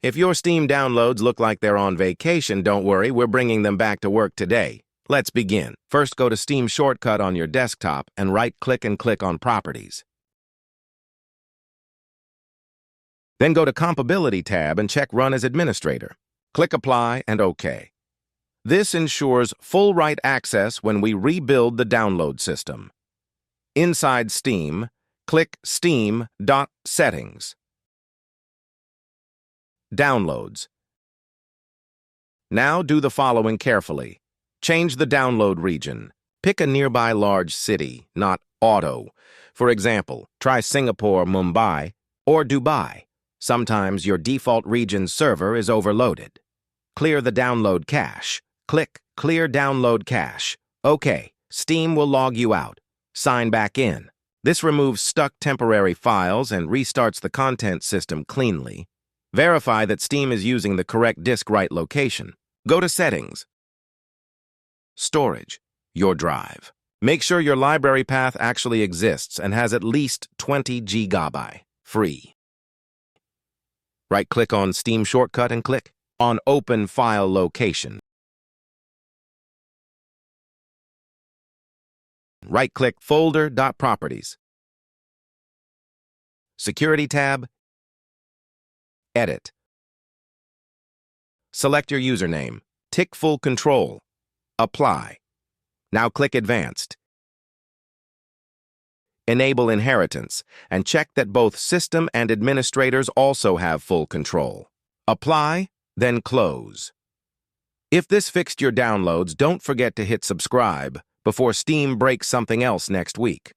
If your Steam downloads look like they're on vacation, don't worry, we're bringing them back to work today. Let's begin. First, go to Steam Shortcut on your desktop and right-click and click on Properties. Then go to Compatibility tab and check Run as Administrator. Click Apply and OK. This ensures full write access when we rebuild the download system. Inside Steam, click Steam.Settings. Downloads. Now do the following carefully. Change the download region. Pick a nearby large city, not auto. For example, try Singapore, Mumbai, or Dubai. Sometimes your default region's server is overloaded. Clear the download cache. Click Clear Download Cache. OK, Steam will log you out. Sign back in. This removes stuck temporary files and restarts the content system cleanly. Verify that Steam is using the correct disk write location. Go to Settings. Storage, your drive. Make sure your library path actually exists and has at least 20 GB. Free. Right-click on Steam Shortcut and click on Open File Location. Right-click Folder.Properties. Security tab. Edit. Select your username. Tick Full Control. Apply. Now click Advanced. Enable Inheritance and check that both system and administrators also have full control. Apply, then close. If this fixed your downloads, don't forget to hit subscribe before Steam breaks something else next week.